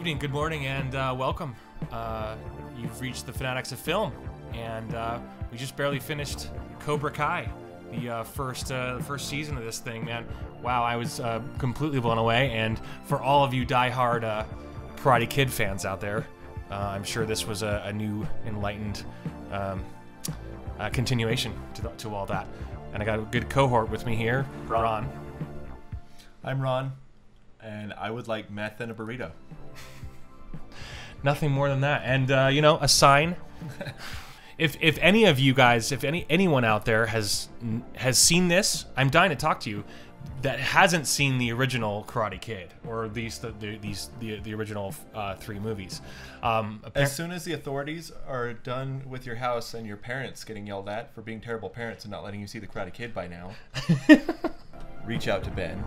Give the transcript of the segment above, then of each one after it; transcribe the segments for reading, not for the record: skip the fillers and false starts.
evening, good morning, and welcome. You've reached the Fanatics of Film, and we just barely finished Cobra Kai, the first season of this thing, man. Wow, I was completely blown away, and for all of you diehard Karate Kid fans out there, I'm sure this was a new, enlightened continuation to all that. And I got a good cohort with me here, Ron. I'm Ron, and I would like meth and a burrito. Nothing more than that. And, a sign. If any of you guys, if anyone out there has seen this, I'm dying to talk to you, that hasn't seen the original Karate Kid, or at least the original 3 movies. As soon as the authorities are done with your house and your parents getting yelled at for being terrible parents and not letting you see the Karate Kid by now, reach out to Ben.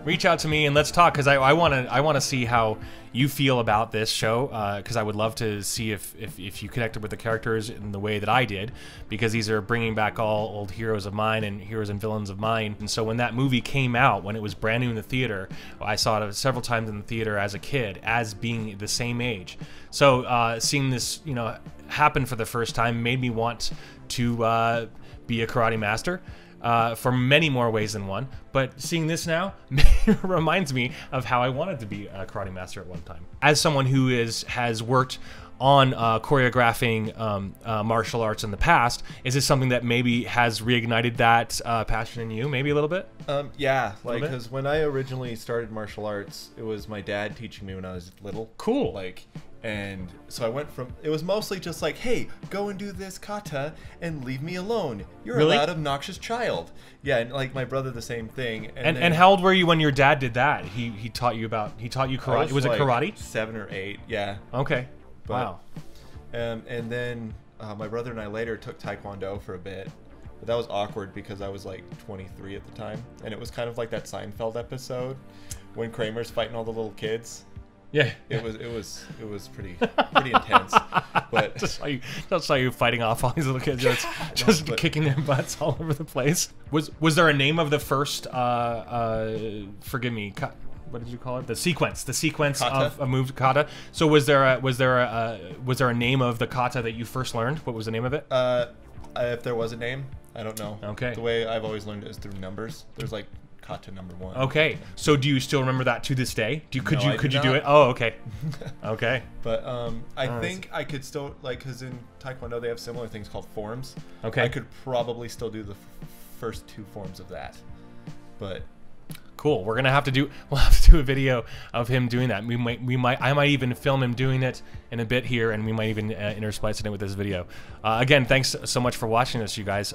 Reach out to me and let's talk, because I want to see how you feel about this show, because I would love to see if you connected with the characters in the way that I did, because these are bringing back all old heroes of mine and heroes and villains of mine. And so when that movie came out, when it was brand new in the theater, I saw it several times in the theater as a kid, as being the same age. So seeing this happen for the first time made me want to be a karate master. For many more ways than one, but seeing this now reminds me of how I wanted to be a karate master at one time. As someone who has worked on choreographing martial arts in the past, is this something that maybe has reignited that passion in you, maybe a little bit? Yeah, because when I originally started martial arts, it was my dad teaching me when I was little. Cool. And so I went from, it was mostly just like, hey, go and do this kata and leave me alone. You're Really? a loud, obnoxious child. Yeah, and like my brother, the same thing. And how old were you when your dad did that? He taught you karate. Was it karate? 7 or 8, yeah. Okay. But, wow. And then my brother and I later took Taekwondo for a bit. But that was awkward because I was like 23 at the time. And it was kind of like that Seinfeld episode when Kramer's fighting all the little kids. Yeah, it was pretty intense. But just saw you fighting off all these little kids, just kicking their butts all over the place. Was there a name of the first? Forgive me. What did you call it? The sequence kata? Of a move, kata. So was there a name of the kata that you first learned? What was the name of it? If there was a name, I don't know. Okay. The way I've always learned it is through numbers. There's like kata number 1. Okay. So do you still remember that to this day? Could you do it? Oh, okay. Okay. But I think I could still, because in Taekwondo they have similar things called forms. Okay. I could probably still do the first 2 forms of that. But cool. We'll have to do a video of him doing that. I might even film him doing it in a bit here, and we might even intersplice it with this video. Again, thanks so much for watching this, you guys.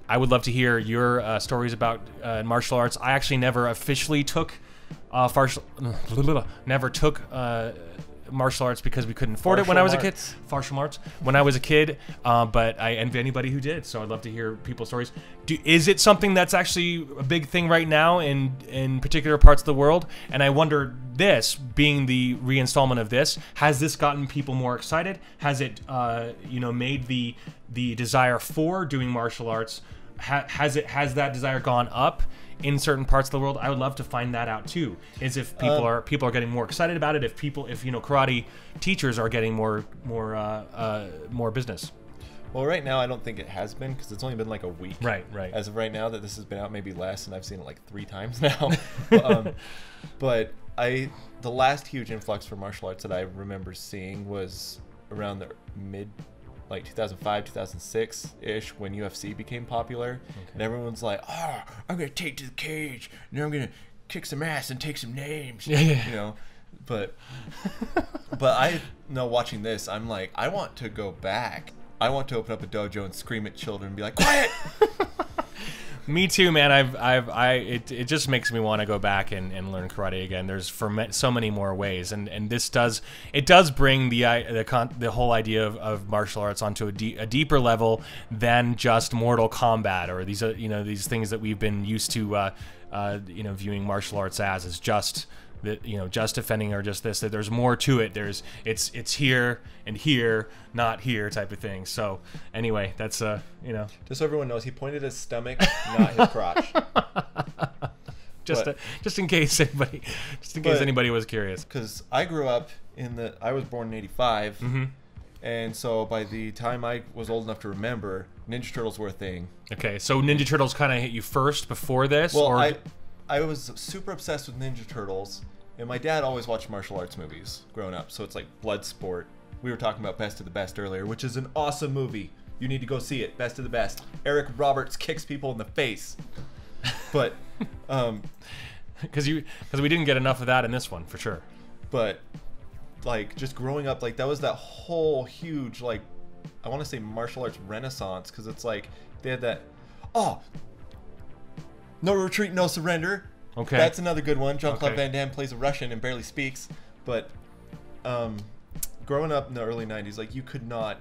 I would love to hear your stories about martial arts. I actually never officially took martial arts because we couldn't afford it when I was a kid. Martial arts when I was a kid, but I envy anybody who did. So I'd love to hear people's stories. Is it something that's actually a big thing right now in particular parts of the world? And I wonder, this being the reinstallment of this, has this gotten people more excited? Has it made the desire for doing martial arts? Has that desire gone up in certain parts of the world? I would love to find that out too. Is if people are getting more excited about it, if karate teachers are getting more business. Well, right now I don't think it has been, because it's only been like a week. Right. As of right now that this has been out, maybe less, and I've seen it like 3 times now. But the last huge influx for martial arts that I remember seeing was around the mid, like 2005, 2006-ish, when UFC became popular. Okay. And everyone's like, oh, I'm going to take to the cage, and I'm going to kick some ass and take some names. Yeah. But I know, watching this, I'm like, I want to go back. I want to open up a dojo and scream at children and be like, quiet! Me too, man. It just makes me want to go back and learn karate again. There's so many more ways, and this does bring the whole idea of martial arts onto a deeper level than just Mortal Kombat, or these things that we've been used to viewing martial arts as just just defending, or just this. That there's more to it. It's here and here, not here type of thing. So anyway, that's just so everyone knows, he pointed his stomach, not his crotch. just in case anybody was curious. Because I grew up I was born in '85, and so by the time I was old enough to remember, Ninja Turtles were a thing. Okay, so Ninja Turtles kind of hit you first before this? Well, or... I was super obsessed with Ninja Turtles, and my dad always watched martial arts movies growing up, so it's like Bloodsport. We were talking about Best of the Best earlier, which is an awesome movie. You need to go see it. Best of the Best. Eric Roberts kicks people in the face. But, because we didn't get enough of that in this one, for sure. But, like, just growing up, like, that was that whole huge, like, I want to say martial arts renaissance, because it's like, they had that, no retreat, no surrender. Okay. That's another good one. Jean-Claude Van Damme plays a Russian and barely speaks. But, growing up in the early 90s, like, you could not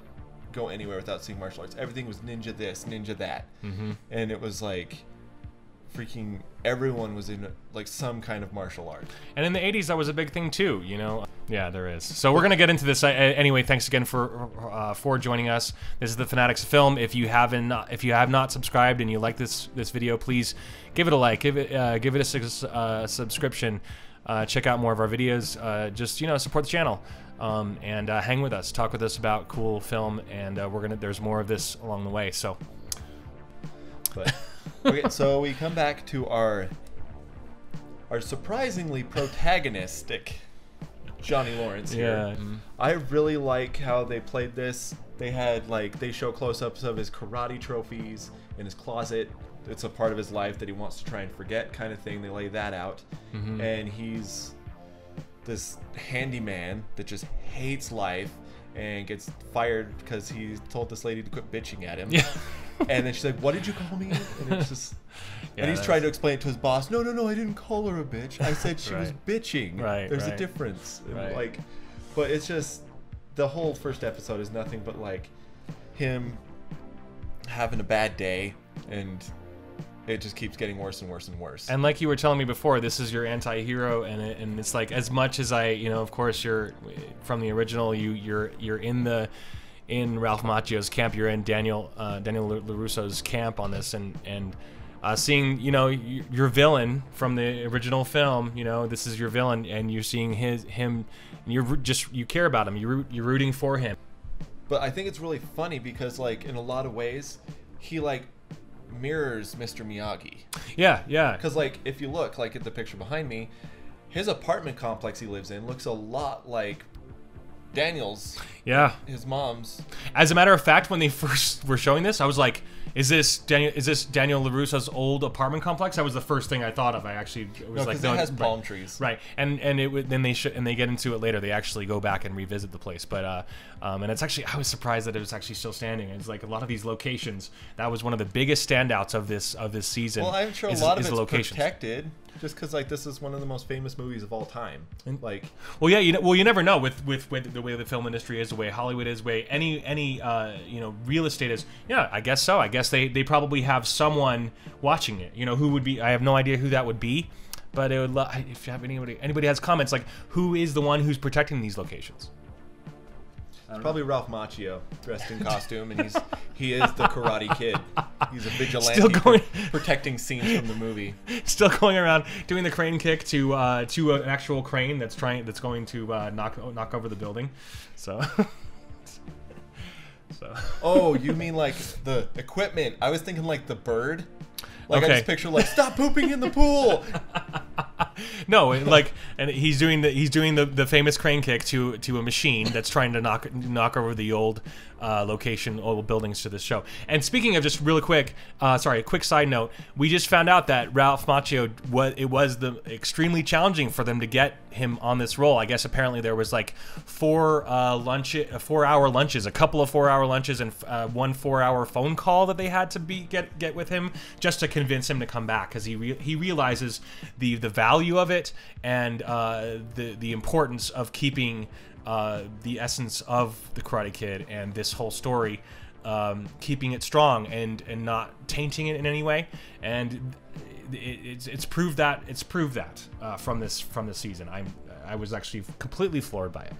go anywhere without seeing martial arts. Everything was ninja this, ninja that. And it was like freaking everyone was in like some kind of martial art. And in the 80s that was a big thing too, you know. Yeah, there is. So we're gonna get into this anyway. Thanks again for joining us. This is the Fanaddicts Film. If you have not subscribed and you like this video, please give it a like, give it a subscription. Check out more of our videos. Just support the channel. And hang with us, talk with us about cool film, and there's more of this along the way. So, okay, so we come back to our surprisingly protagonistic Johnny Lawrence here. Yeah. I really like how they played this. They had they show close-ups of his karate trophies in his closet. It's a part of his life that he wants to try and forget, kind of thing. They lay that out, and he's this handyman that just hates life and gets fired because he told this lady to quit bitching at him. Yeah. And then she's like, "What did you call me?" And it's just, and he's trying to explain it to his boss. No, I didn't call her a bitch. I said she was bitching. Right. There's a difference. Right. But it's just the whole first episode is nothing but like him having a bad day, and it just keeps getting worse and worse and worse. And like you were telling me before, this is your anti-hero, and it's like, as much as of course you're from the original, you're in Ralph Macchio's camp, you're in Daniel LaRusso's camp on this, and seeing your villain from the original film, this is your villain, and you're seeing him, and you care about him, you're rooting for him. But I think it's really funny because in a lot of ways he mirrors Mr. Miyagi. Yeah. Because if you look at the picture behind me, his apartment complex he lives in looks a lot like Daniel's. Yeah. His mom's. As a matter of fact, when they first were showing this, I was like, "Is this Daniel LaRusso's old apartment complex?" That was the first thing I thought of. It has palm trees. Right, and then they get into it later. They actually go back and revisit the place, but and it's actually, I was surprised that it was actually still standing. It's like a lot of these locations. That was one of the biggest standouts of this season. Well, I'm sure a lot of it's protected, just because this is one of the most famous movies of all time. Well, yeah, you never know with the way the film industry is, the way Hollywood is, the way any real estate is. Yeah, I guess so. I guess they probably have someone watching it. Who would be? I have no idea who that would be, but it would. If you have anybody has comments, who is the one who's protecting these locations? It's probably Ralph Macchio, dressed in costume, and he is the Karate Kid. He's a vigilante protecting scenes from the movie. Still going around doing the crane kick to an actual crane that's going to knock over the building. So. Oh, you mean the equipment? I was thinking the bird. Okay. I just picture stop pooping in the pool. No, and he's doing the famous crane kick to a machine that's trying to knock over the old old buildings to this show. And speaking of, just really quick, a quick side note, we just found out that Ralph Macchio, it was extremely challenging for them to get him on this role. I guess apparently there was 4 hour lunches, a couple of 4 hour lunches, and one 4 hour phone call that they had to get with him just to convince him to come back, because he realizes the value of it, and the importance of keeping the essence of the Karate Kid and this whole story, keeping it strong and not tainting it in any way. And it's proved that from this season. I was actually completely floored by it.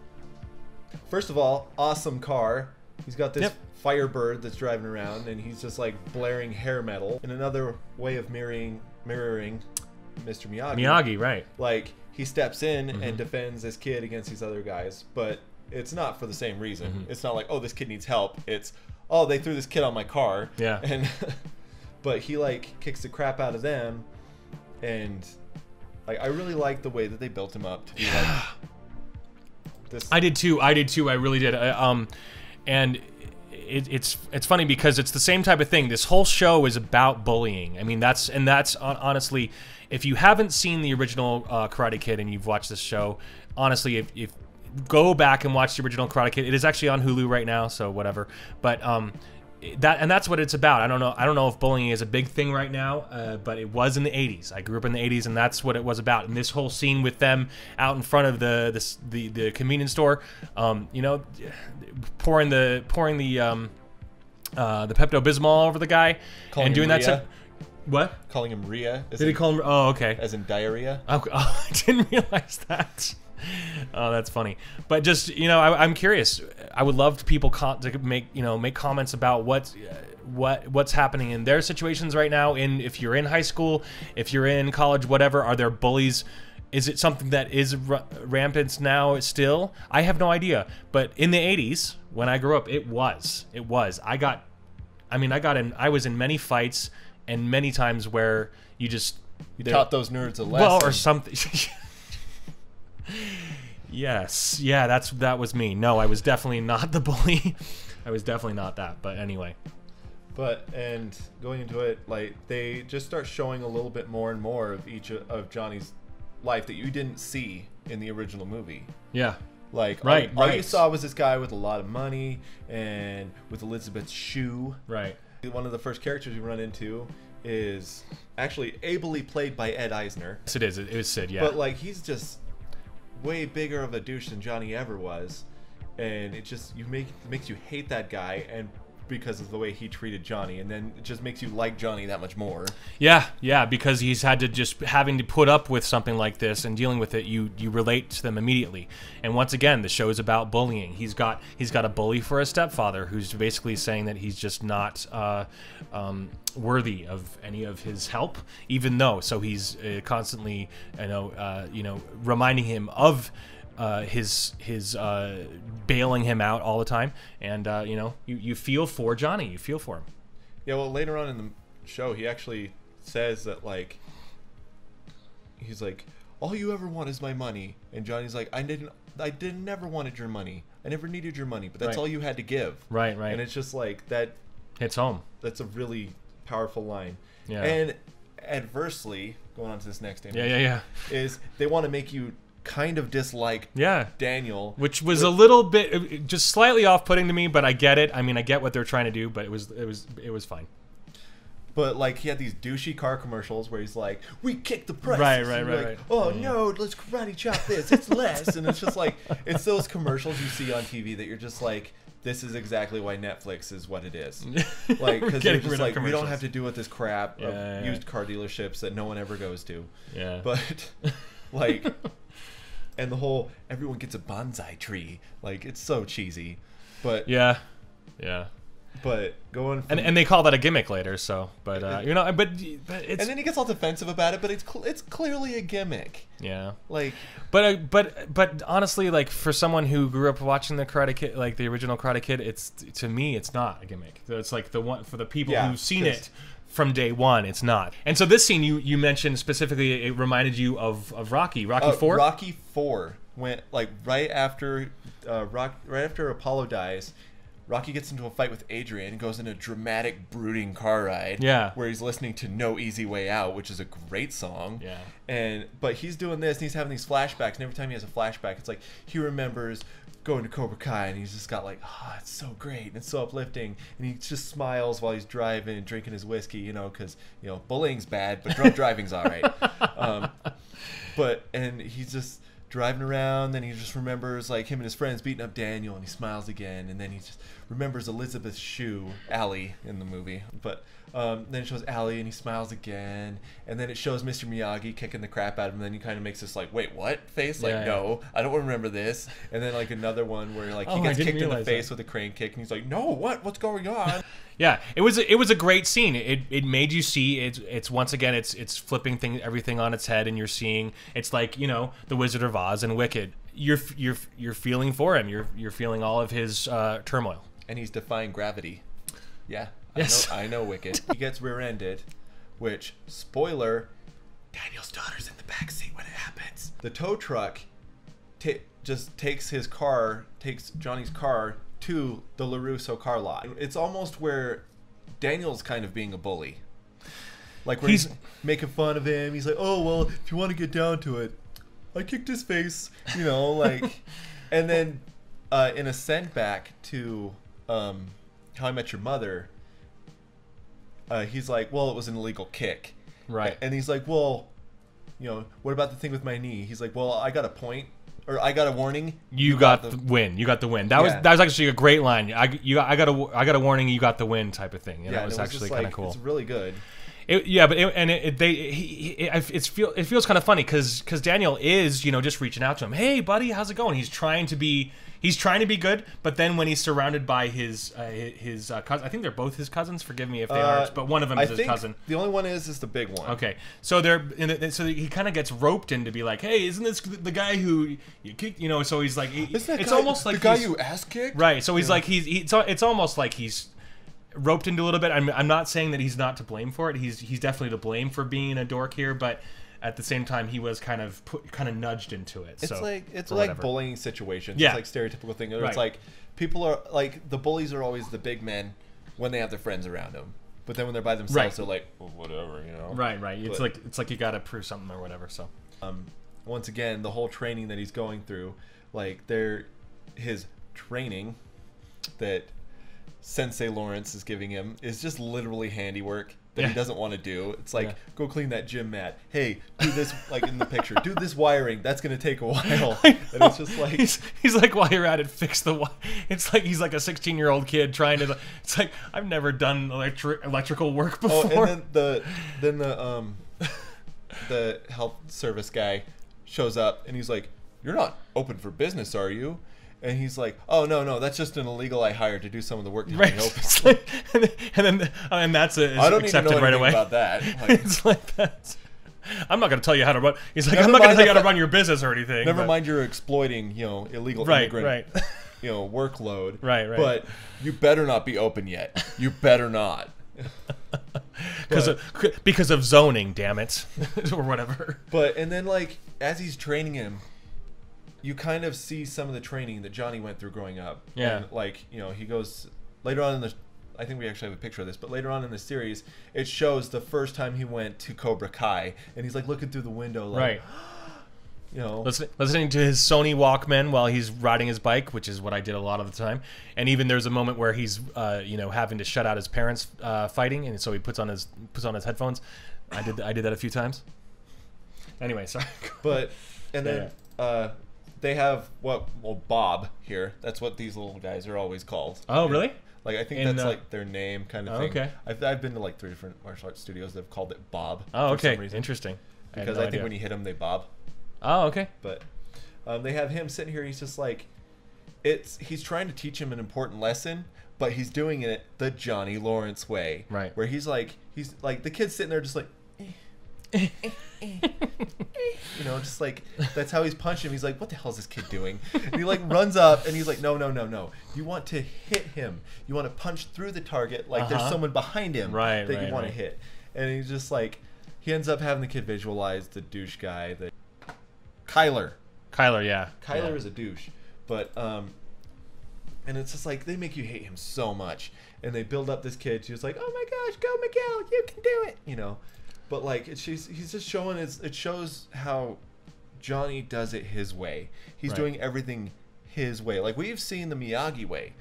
First of all, awesome car. He's got this Firebird that's driving around, and he's just blaring hair metal. And another way of mirroring Mr. Miyagi. Miyagi, right? Like he steps in and defends this kid against these other guys, but it's not for the same reason. It's not like, oh, this kid needs help. It's, oh, they threw this kid on my car. Yeah. And but he like kicks the crap out of them, and like I really like the way that they built him up to be like this. I did too. I really did. And it's funny because it's the same type of thing. This whole show is about bullying. I mean, that's honestly, if you haven't seen the original Karate Kid and you've watched this show, honestly, if go back and watch the original Karate Kid. It is actually on Hulu right now, so whatever. But that's what it's about. I don't know if bullying is a big thing right now, but it was in the 80s. I grew up in the 80s, and that's what it was about. And this whole scene with them out in front of the convenience store, you know, pouring the Pepto-Bismol over the guy and doing that stuff. What? Calling him Rhea. Did he call him? Oh, okay. As in diarrhea. Oh, I didn't realize that. Oh, that's funny. But just, you know, I'm curious. I would love people to make comments about what's happening in their situations right now. If you're in high school, if you're in college, whatever, are there bullies? Is it something that is rampant now still? I have no idea. But in the 80s, when I grew up, it was. I was in many fights and many times where you taught those nerds a lesson. Well, or something. Yes, yeah, that was me. No, I was definitely not the bully. I was definitely not that. But anyway. And going into it, like they just start showing a little bit more and more of each of Johnny's life that you didn't see in the original movie. Yeah. Like all you saw was this guy with a lot of money and with Elizabeth's shoe. Right. One of the first characters you run into is actually ably played by Ed Eisner. Yes, it is. It was Sid, yeah. But like he's just way bigger of a douche than Johnny ever was, and it just makes you hate that guy, and because of the way he treated Johnny, and then it just makes you like Johnny that much more. Yeah, because he's had to just having to put up with something like this and dealing with it. You relate to them immediately. And once again, the show is about bullying. He's got a bully for a stepfather who's basically saying that he's just not worthy of any of his help, even though. So he's constantly, reminding him of his bailing him out all the time, and you feel for Johnny, you feel for him. Yeah, well, later on in the show, he actually says that like he's like, all you ever want is my money, and Johnny's like, I never wanted your money, I never needed your money, but that's all you had to give. Right. And it's just like that hits home. That's a really powerful line. Yeah. And adversely, going on to this next image, is they want to make you kind of dislike Daniel, which was a little bit just slightly off-putting to me, but I get it. I mean, I get what they're trying to do, but it was fine. But like he had these douchey car commercials where he's like, "We kick the price." Right. Oh no, let's karate chop this. It's less, and it's just like it's those commercials you see on TV that you're just like, this is exactly why Netflix is what it is. Like, because you're just like, we don't have to deal with this crap of used car dealerships that no one ever goes to. Yeah. But like. And the whole everyone gets a bonsai tree, like it's so cheesy, but yeah. But going and they call that a gimmick later, so but but it's, and then he gets all defensive about it, but it's clearly a gimmick. Yeah, like but honestly, like for someone who grew up watching the Karate Kid, like the original Karate Kid, to me it's not a gimmick. It's like the one for the people who've seen it. From day one, it's not. And so this scene you mentioned specifically, it reminded you of Rocky 4? Rocky 4 went like right after Apollo dies. Rocky gets into a fight with Adrian and goes in a dramatic, brooding car ride. Yeah. Where he's listening to No Easy Way Out, which is a great song. Yeah. But he's doing this and he's having these flashbacks, and every time he has a flashback, it's like he remembers going to Cobra Kai, and he's just got like, oh, it's so great and it's so uplifting, and he just smiles while he's driving and drinking his whiskey, because bullying's bad, but drunk driving's all right. And he's just driving around, then he just remembers like him and his friends beating up Daniel, and he smiles again, and then he just remembers Elizabeth's shoe, Allie, in the movie. But Then it shows Allie and he smiles again, and then it shows Mr. Miyagi kicking the crap out of him. And then he kind of makes this like, wait, what face? Like, no, I don't remember this. And then like another one where like he gets kicked in the face with a crane kick, and he's like, no, what's going on? Yeah, it was a great scene. It made you see it's once again it's flipping everything on its head, and you're seeing it's like, you know, the Wizard of Oz and Wicked. You're feeling for him. You're feeling all of his turmoil. And he's defying gravity. Yeah. Yes. I know Wicked. He gets rear-ended, which, spoiler, Daniel's daughter's in the backseat when it happens. The tow truck just takes Johnny's car to the LaRusso car lot. It's almost where Daniel's kind of being a bully. Like where he's making fun of him. He's like, oh, well, if you want to get down to it, I kicked his face, you know, like. And then in a send back to How I Met Your Mother, he's like, well, it was an illegal kick. Right. And he's like, well, you know, what about the thing with my knee? He's like, well, I got a point, or I got a warning. You got the win. You got the win. That was actually a great line. I got a warning. You got the win type of thing. And that was actually kind of cool. It's really good. It feels kind of funny because Daniel is, you know, just reaching out to him. Hey, buddy, how's it going? He's trying to be good, but then when he's surrounded by his cousin, I think they're both his cousins. Forgive me if they aren't, but one of them is his cousin. The only one is the big one. Okay, so so he kind of gets roped in to be like, hey, isn't this the guy who you kicked? You know, so he's like, it's almost like the guy you ass kicked, right? So he's like, it's almost like he's roped into a little bit. I'm not saying that he's not to blame for it. He's definitely to blame for being a dork here, but at the same time, he was kind of nudged into it. It's like bullying situations. Yeah. It's like stereotypical thing. Right. It's like people are like the bullies are always the big men when they have their friends around them, but then when they're by themselves, they're like, well, whatever, you know. Right. It's like you got to prove something or whatever. So, once again, the whole training that he's going through, like his training that Sensei Lawrence is giving him is just literally handiwork that he doesn't want to do. It's like, go clean that gym mat. Hey, do this, like in the picture, do this wiring. That's going to take a while. And it's just like... He's like, while you're at it, fix the wire. It's like he's like a 16-year-old kid trying to... It's like, I've never done electrical work before. Oh, and then the health service guy shows up and he's like, you're not open for business, are you? And he's like, "Oh no, that's just an illegal I hired to do some of the work." Right. Like, and that's it. I don't accepted need to know right away. About that. Like, it's like that. I'm not going to tell you how to run. He's like, I'm not going to tell you how to run your business or anything. Never mind, you're exploiting, you know, illegal immigrant, you know, workload. Right. But you better not be open yet. You better not. Because of zoning, damn it, or whatever. And then like as he's training him, you kind of see some of the training that Johnny went through growing up. Yeah. And like, you know, he goes later on in the, I think we actually have a picture of this, but later on in the series, it shows the first time he went to Cobra Kai, and he's like looking through the window, like, right. You know, listening to his Sony Walkman while he's riding his bike, which is what I did a lot of the time. And even there's a moment where he's, you know, having to shut out his parents fighting, and so he puts on his headphones. I did that a few times. Anyway, sorry. They have Bob here. That's what these little guys are always called. Oh, really? Like I think that's like their name kind of thing. Okay. I've been to like 3 different martial arts studios that have called it Bob. Oh, okay. For some reason. Interesting. Because I think when you hit them, they bob. Oh, okay. But they have him sitting here. He's just like, he's trying to teach him an important lesson, but he's doing it the Johnny Lawrence way. Right. Where he's like the kid's sitting there just like. You know, just like that's how he's punching him. He's like, what the hell is this kid doing? And he like runs up and he's like, no, you want to hit him, you want to punch through the target like there's someone behind him that you want to hit. And he's just like, he ends up having the kid visualize the douche guy, the Kyler, yeah. Kyler is a douche. But and it's just like they make you hate him so much, and they build up this kid who's like, oh my gosh, go Miguel, you can do it, you know. But like he's just showing it shows how Johnny does it his way. He's doing everything his way. Like we've seen the Miyagi way,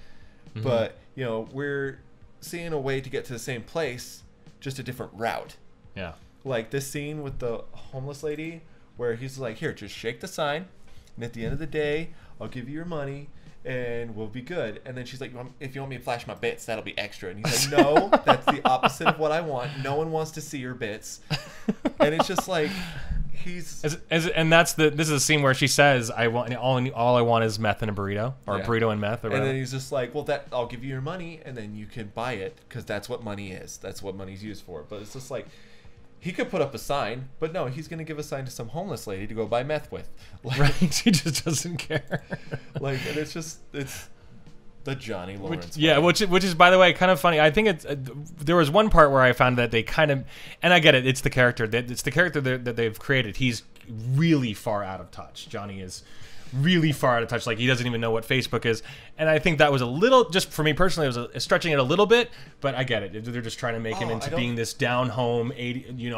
but you know, we're seeing a way to get to the same place, just a different route. Yeah. Like this scene with the homeless lady where he's like, here, just shake the sign, and at the end of the day, I'll give you your money, and we'll be good. And then she's like, if you want me to flash my bits, that'll be extra. And he's like, no, that's the opposite of what I want. No one wants to see your bits. And it's just like, and this is a scene where she says, I want all I want is meth and a burrito, or a burrito and meth, or whatever. And then he's just like, well, I'll give you your money, and then you can buy it, because that's what money is. That's what money's used for. But it's just like, he could put up a sign, but no, he's going to give a sign to some homeless lady to go buy meth with. Like, right, he just doesn't care. Like, and it's the Johnny Lawrence. Which is, by the way, kind of funny. I think there was one part where I found that they kind of, and I get it, it's the character that they've created. He's really far out of touch. Johnny is really far out of touch. Like, he doesn't even know what Facebook is. And I think that was a little, just for me personally, it was stretching it a little bit, but I get it. They're just trying to make him into being this down home 80,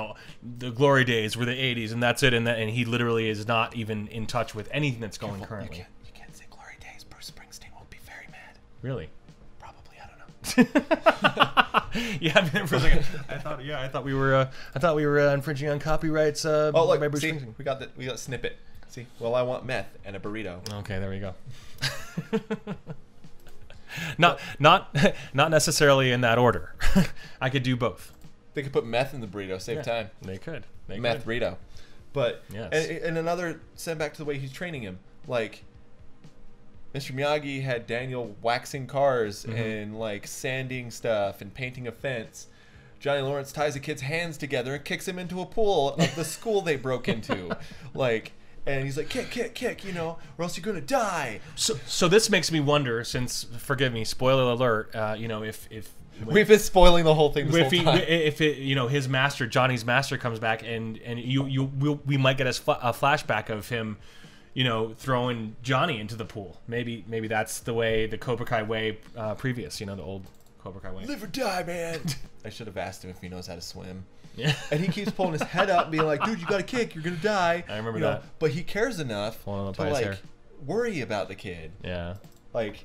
the glory days were the 80s, and that's it. And he literally is not even in touch with anything that's going currently. You can't say glory days. Bruce Springsteen won't be very mad. Really? Probably, I don't know. Yeah, I mean, for a second, I thought we were infringing on copyrights. Look, by Bruce see, Springsteen. we got snippet. See, well, I want meth and a burrito. Okay, there we go. not necessarily in that order. I could do both. They could put meth in the burrito, save time. They could. Meth burrito. But yes. and another, send back to the way he's training him. Like, Mr. Miyagi had Daniel waxing cars and like sanding stuff and painting a fence. Johnny Lawrence ties a kid's hands together and kicks him into a pool of the school they broke into. Like, and he's like, kick, or else you're going to die. So this makes me wonder, since, forgive me, spoiler alert, if we've been spoiling the whole thing this whole time. If his master, Johnny's master, comes back, and we might get a flashback of him, throwing Johnny into the pool. Maybe that's the way, the Cobra Kai way previous, the old Cobra Kai way. Live or die, man. I should have asked him if he knows how to swim. Yeah. And he keeps pulling his head up and being like, dude, you got to kick. You're going to die. I remember that. But he cares enough to, worry about the kid. Yeah. Like,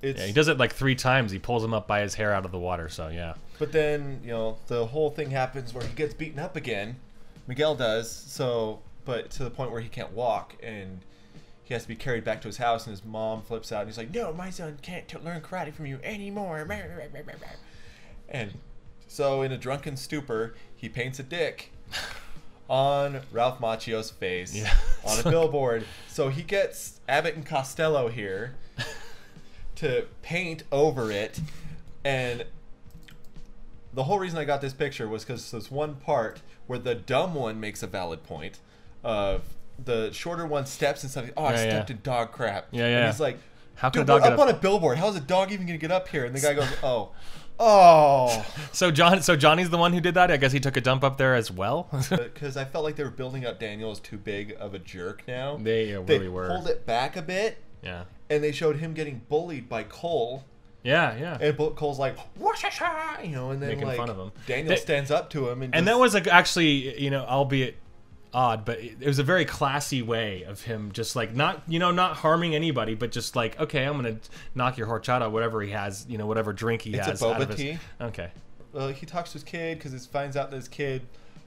it's... Yeah, he does it like 3 times. He pulls him up by his hair out of the water, so yeah. But then, the whole thing happens where he gets beaten up again. Miguel does, but to the point where he can't walk, and he has to be carried back to his house, and his mom flips out, and he's like, no, my son can't learn karate from you anymore. And so, in a drunken stupor, he paints a dick on Ralph Macchio's face on a billboard. So he gets Abbott and Costello here to paint over it. And the whole reason I got this picture was because there's one part where the dumb one makes a valid point of the shorter one steps and something. I stepped in dog crap. Yeah. And he's like, how can dude, a dog we're get up on a billboard. How's a dog even going to get up here? And the guy goes, Oh. So Johnny's the one who did that? I guess he took a dump up there as well? Because I felt like they were building up Daniel as too big of a jerk now. They really were. Pulled it back a bit. Yeah. And they showed him getting bullied by Cole. Yeah. And Cole's like, "Wah-sha-sha," and then making fun of him. Daniel stands up to him. And that was actually, albeit odd, but it was a very classy way of him just like not harming anybody, but just like, okay, I'm gonna knock your horchata, whatever he has, whatever drink he has. It's a boba tea. Okay. Well, he talks to his kid because he finds out that his kid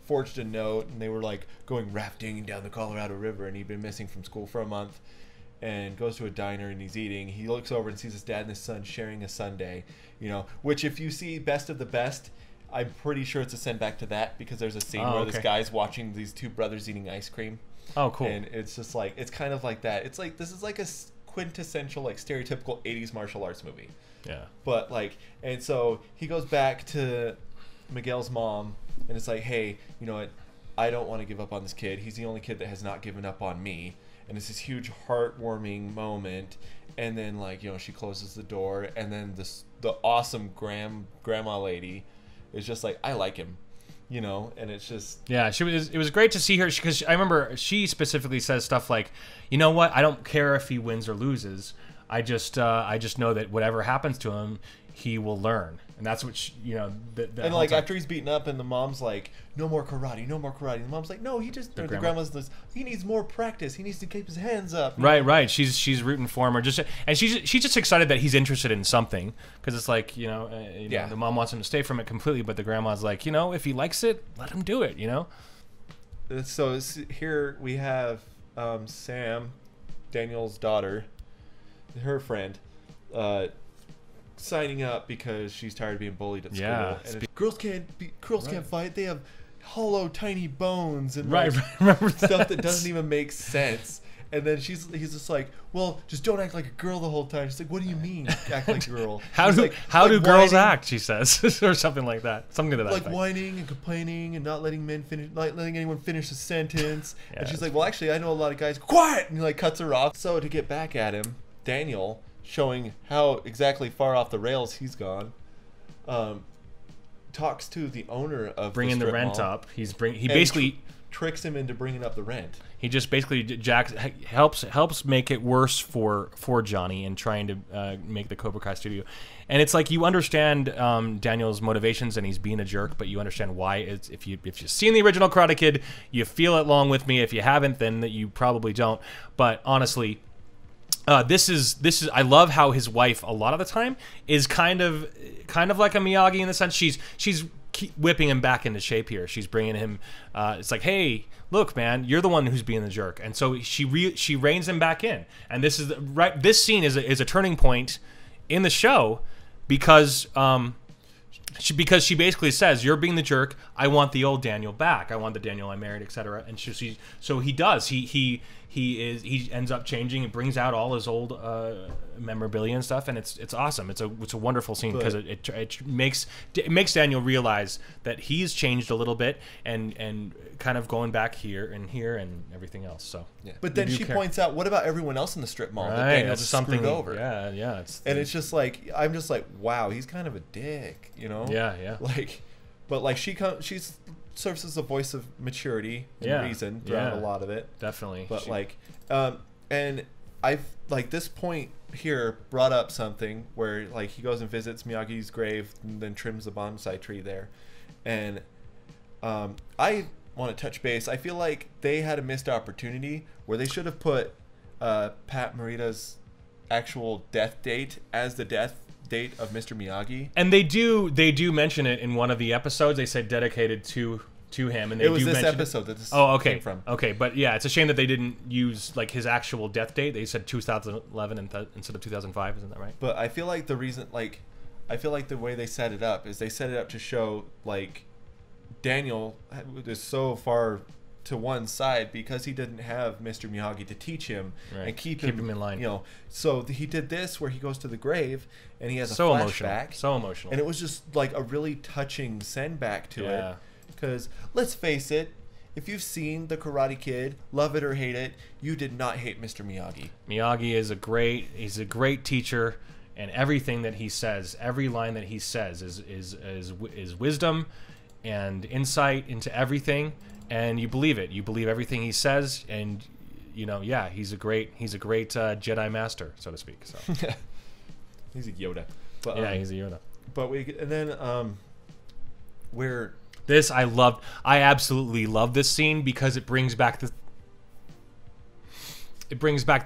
forged a note, and they were like going rafting down the Colorado River, and he'd been missing from school for a month, and goes to a diner and he's eating. He looks over and sees his dad and his son sharing a sundae, which if you see Best of the Best, I'm pretty sure it's a send back to that, because there's a scene where this guy's watching these 2 brothers eating ice cream. Oh, cool. And it's just like, it's kind of like that. It's like, this is like a quintessential, like, stereotypical 80s martial arts movie. Yeah. But and so he goes back to Miguel's mom, and it's like, hey, you know what? I don't want to give up on this kid. He's the only kid that has not given up on me. And it's this huge heartwarming moment. And then, she closes the door, and then the awesome grandma lady is just like, I like him, and it's just... Yeah, it was great to see her, because I remember she specifically says stuff like, you know what, I don't care if he wins or loses. I just know that whatever happens to him, he will learn. And that's what and after he's beaten up, and the mom's like, no more karate. And the mom's like, no, the grandma's this, he needs more practice. He needs to keep his hands up. Right. She's rooting for him, and she's just excited that he's interested in something, because it's like, the mom wants him to stay from it completely, but the grandma's like, if he likes it, let him do it. So here we have Sam, Daniel's daughter, her friend, signing up because she's tired of being bullied at school. Yeah. And girls can't fight. They have hollow, tiny bones and Right, like, remember stuff that doesn't even make sense. And then he's just like, well, just don't act like a girl the whole time. She's like, what do you mean, act like a girl? How do girls act? She says, or something like that. Something to that like effect. whining and complaining and not letting anyone finish a sentence. Yeah, and she's like, well, actually, I know a lot of guys. Quiet! And he like cuts her off. So to get back at him, Daniel, showing how exactly far off the rails he's gone, talks to the owner of bringing the rent mall, up. He basically tricks him into bringing up the rent. He just basically helps make it worse for Johnny and trying to make the Cobra Kai studio. And it's like you understand Daniel's motivations and he's being a jerk, but you understand why. If you've seen the original Karate Kid, you feel it along with me. If you haven't, then you probably don't. But honestly, this is I love how his wife a lot of the time is kind of like a Miyagi in the sense she's whipping him back into shape here. She's bringing him. It's like, hey, look, man, you're the one who's being the jerk, and so she reins him back in. And this is right. This scene is a turning point in the show because she basically says, you're being the jerk. I want the old Daniel back. I want the Daniel I married, etc. And so he does. He ends up changing and brings out all his old memorabilia and stuff, and it's awesome. It's a wonderful scene because it makes Daniel realize that he's changed a little bit and kind of going back here and everything else. So yeah. But then she points out, what about everyone else in the strip mall that Daniel just screwed over? Yeah. It's just like, I'm just like, wow, he's kind of a dick, you know? Yeah. But like she's serves as a voice of maturity and reason throughout a lot of it. Definitely. But and I've like this point here brought up something where like he goes and visits Miyagi's grave and then trims the bonsai tree there, and I want to touch base. I feel like they had a missed opportunity where they should have put Pat Morita's actual death date as the death date of Mr. Miyagi. And they do mention it in one of the episodes. They said dedicated to him, and they it was do this mention episode that this came from. Okay, but yeah, it's a shame that they didn't use like his actual death date. They said 2011 instead of 2005. Isn't that right? But I feel like the reason, like, I feel like the way they set it up is they set it up to show like Daniel is so far to one side because he didn't have Mr. Miyagi to teach him and keep him in line. You know, so he did this where he goes to the grave and he has a flashback. So emotional. And it was just like a really touching send back to it. Because let's face it, if you've seen The Karate Kid, love it or hate it, you did not hate Mr. Miyagi. Miyagi is a great teacher, and everything that he says, every line that he says is wisdom and insight into everything, and you believe it. You believe everything he says, and you know, yeah, he's a great Jedi master, so to speak. So he's a Yoda. But, yeah, he's a Yoda. But we're this I absolutely love this scene because it brings back the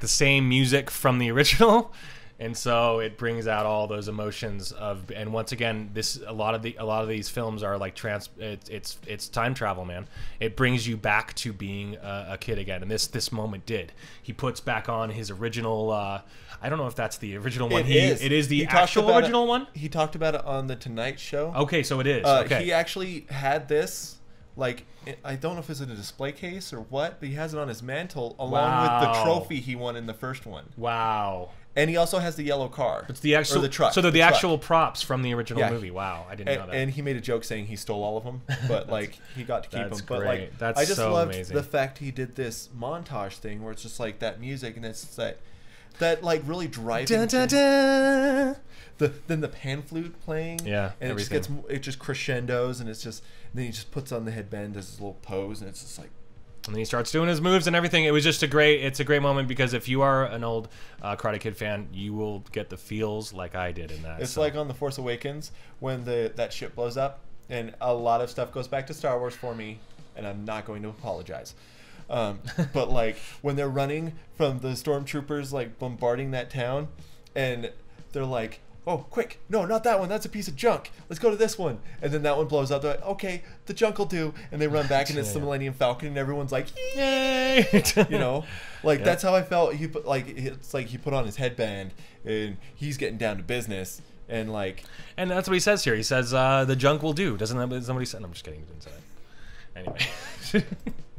same music from the original, and so it brings out all those emotions of. And once again, a lot of these films are like it's time travel, man. It brings you back to being a kid again, and this moment did. He puts back on his original. I don't know if that's the original one. It is the actual original one. He talked about it on the Tonight Show. Okay, so it is. Okay. He actually had this, like, I don't know if it's in a display case or what, but he has it on his mantle along with the trophy he won in the first one. Wow. And he also has the yellow car. It's the actual, or the truck. So they're the actual props from the original movie. Wow, I didn't know that. And he made a joke saying he stole all of them, but like he got to keep them. But great. like, That's I just so loved amazing. the fact he did this montage thing where it's just like that music and it's that like really driving. Dun, dun, dun. Then the pan flute playing. Yeah, and it just crescendos and and then he just puts on the headband as his little pose and it's just like. And then he starts doing his moves and everything. It was just it's a great moment because if you are an old Karate Kid fan, you will get the feels like I did in that. It's like on The Force Awakens when that ship blows up and a lot of stuff goes back to Star Wars for me, and I'm not going to apologize. But like when they're running from the stormtroopers like bombarding that town, and they're like, oh, quick, no, not that one, that's a piece of junk, let's go to this one. And then that one blows up. They're like, okay, the junk will do. And they run back and it's the Millennium Falcon and everyone's like, yay. You know, like that's how I felt. He put, like, it's like he put on his headband and he's getting down to business. And like, and that's what he says here. He says the junk will do. Doesn't that somebody say? No, I'm just kidding. He didn't say that. Anyway.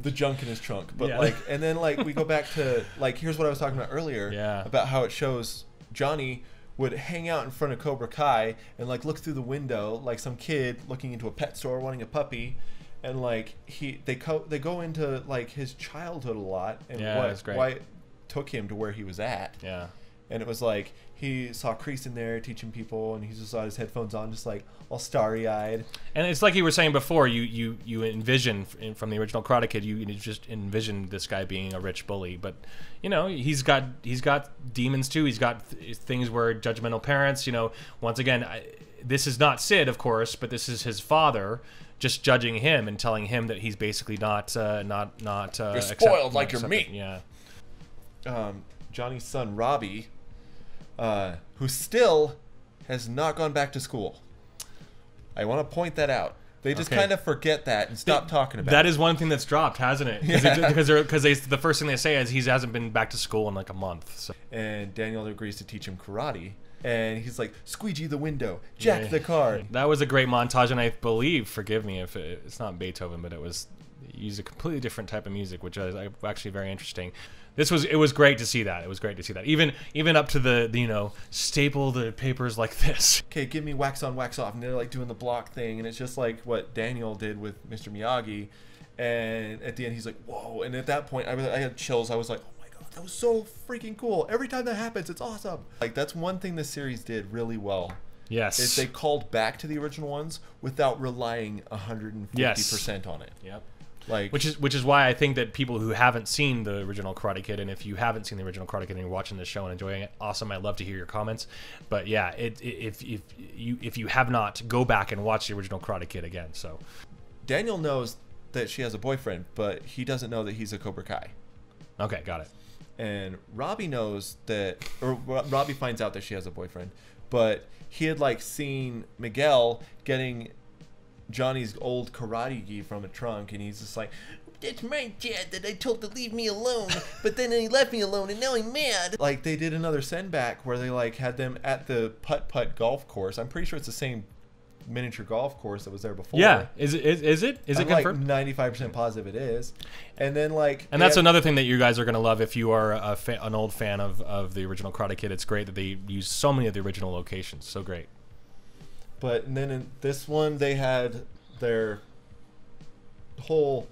The junk in his trunk. But yeah. like, and then like we go back to like, here's what I was talking about earlier. Yeah. About how it shows Johnny would hang out in front of Cobra Kai and like look through the window like some kid looking into a pet store wanting a puppy, and like they go into like his childhood a lot and why it took him to where he was at. Yeah. And it was like he saw Kreese in there teaching people, and he just saw his headphones on, just like all starry-eyed. And it's like you were saying before, you envision from the original Karate Kid, you just envision this guy being a rich bully, but you know he's got demons too. He's got things where judgmental parents. You know, once again, this is not Sid, of course, but this is his father just judging him and telling him that he's basically not you're spoiled like you're me. Yeah. Johnny's son Robbie, who still has not gone back to school. I want to point that out. They just kind of forget that and stop talking about it. That is one thing that's dropped, hasn't it? Because the first thing they say is he hasn't been back to school in like a month. So. And Daniel agrees to teach him karate. And he's like, squeegee the window, jack the car. That was a great montage, and I believe, forgive me if it's not Beethoven, but it used a completely different type of music, which is actually very interesting. It was great to see that. It was great to see that. Even up to the staple the papers like this. Okay, give me wax on, wax off, and they're like doing the block thing, and it's just like what Daniel did with Mr. Miyagi. And at the end, he's like, whoa! And at that point, I had chills. I was like, oh my god, that was so freaking cool. Every time that happens, it's awesome. Like that's one thing this series did really well. Yes, is they called back to the original ones without relying 150% on it. Yep. Like, which is why I think that people who haven't seen the original Karate Kid, and if you haven't seen the original Karate Kid and you're watching this show and enjoying it, awesome. I'd love to hear your comments. But yeah, if you have not, go back and watch the original Karate Kid again. So Daniel knows that she has a boyfriend, but he doesn't know that he's a Cobra Kai. Okay, got it. And Robbie knows that, or Robbie finds out that she has a boyfriend, but he had like seen Miguel getting Johnny's old karate gi from a trunk, and he's just like, that's my dad that I told to leave me alone, but then he left me alone and now I'm mad. Like they did another send back where they like had them at the putt golf course. I'm pretty sure it's the same miniature golf course that was there before. Yeah, is it confirmed? Like 95% positive it is. And then like, and that's another thing that you guys are gonna love if you are an old fan of the original Karate Kid. It's great that they use so many of the original locations. So great. But and then in this one they had their whole,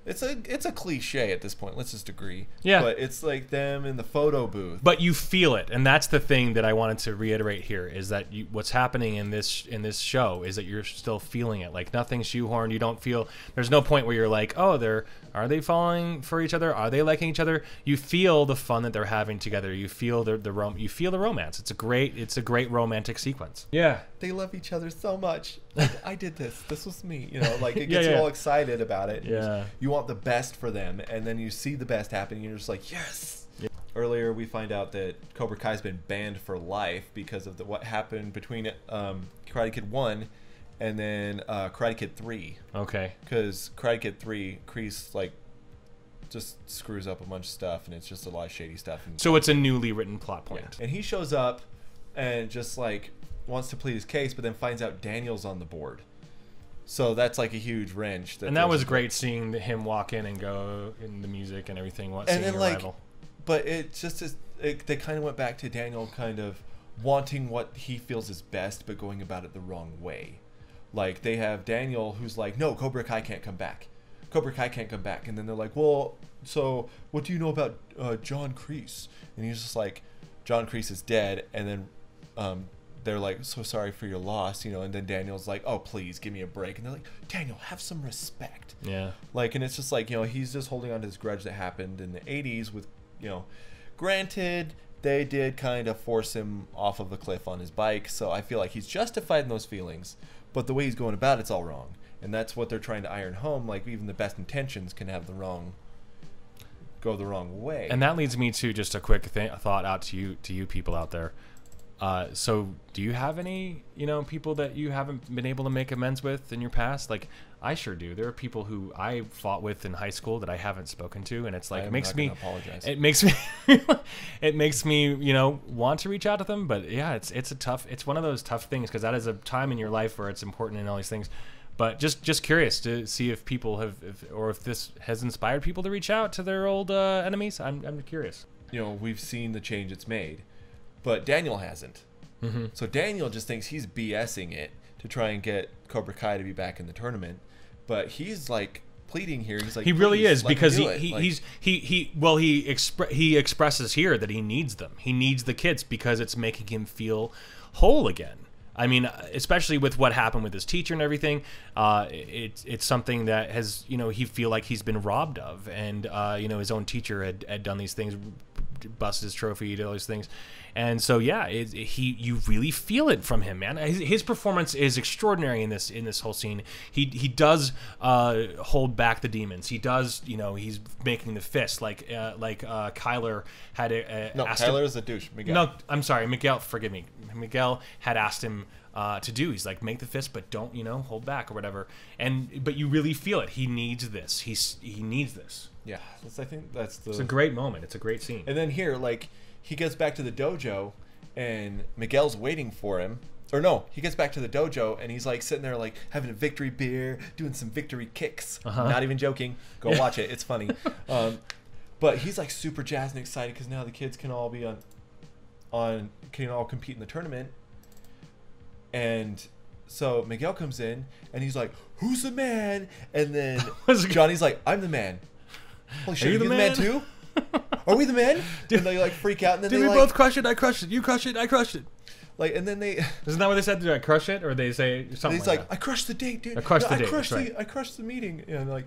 it's a cliche at this point, let's just agree. Yeah. But it's like them in the photo booth. But you feel it, and that's the thing that I wanted to reiterate here, is that what's happening in this show is that you're still feeling it. Like nothing's shoehorned. You don't feel, there's no point where you're like, oh, are they falling for each other? Are they liking each other? You feel the fun that they're having together. You feel you feel the romance. It's a great romantic sequence. Yeah. They love each other so much. Like, I did this. This was me. You know, like it gets you all excited about it. Yeah. You want the best for them, and then you see the best happening, and you're just like, yes. Yeah. Earlier, we find out that Cobra Kai's been banned for life because of what happened between Karate Kid 1 and then Karate Kid 3. Okay. Because Karate Kid 3, Kreese like just screws up a bunch of stuff, and it's just a lot of shady stuff. So it's a newly written plot point. Yeah. And he shows up and just like wants to plead his case, but then finds out Daniel's on the board. So that's like a huge wrench. And that was great seeing him walk in and go in the music and everything. And then like, but it just is. They kind of went back to Daniel kind of wanting what he feels is best, but going about it the wrong way. Like they have Daniel who's like, no, Cobra Kai can't come back. Cobra Kai can't come back. And then they're like, well, so what do you know about John Kreese? And he's just like, John Kreese is dead. And then they're like, so sorry for your loss, you know. And then Daniel's like, oh, please give me a break. And they're like, Daniel, have some respect. Yeah. Like, and it's just like, you know, he's just holding on to his grudge that happened in the 80s with, you know, granted, they did kind of force him off of a cliff on his bike. So I feel like he's justified in those feelings, but the way he's going about it's all wrong. And that's what they're trying to iron home. Like, even the best intentions can have go the wrong way. And that leads me to just a quick thought out to you people out there. So do you have any, people that you haven't been able to make amends with in your past? Like, I sure do. There are people who I fought with in high school that I haven't spoken to, and it's like it makes me apologize. It makes me it makes me want to reach out to them. But yeah, it's one of those tough things, because that is a time in your life where it's important and all these things. But just curious to see if people if this has inspired people to reach out to their old enemies. I'm curious. We've seen the change it's made, but Daniel hasn't. Mm-hmm. So Daniel just thinks he's BSing it to try and get Cobra Kai to be back in the tournament. But he's like pleading here. He's like, he really is, because he expresses here that he needs them. He needs the kids because it's making him feel whole again. I mean, especially with what happened with his teacher and everything, it's something that has, he feel like he's been robbed of, and his own teacher had done these things, busted his trophy, did all these things, and so yeah, you really feel it from him, man. His performance is extraordinary in this whole scene. He does hold back the demons. He does, he's making the fist like Kyler had Kyler is a douche. Miguel. No, I'm sorry, Miguel. Forgive me. Miguel had asked him to do. He's like, make the fist, but don't hold back or whatever. But you really feel it. He needs this. He needs this. Yeah, I think it's a great moment. It's a great scene. And then here, like, he gets back to the dojo, and Miguel's waiting for him. Or no, he gets back to the dojo, and he's like sitting there, like having a victory beer, doing some victory kicks. Not even joking. Go watch it. It's funny. But he's like super jazzed and excited because now the kids can all be can all compete in the tournament. And so Miguel comes in, and he's like, "Who's the man?" And then Johnny's like, "I'm the man." Holy shit, are you the man too? Are we the men? And they like freak out, and then we both crush it? I crushed it. You crushed it. I crushed it. Like, and then they isn't that what they said? Did I crush it, or they say something? He's like I crushed the date, dude. I crushed the date. I crushed the meeting. And like,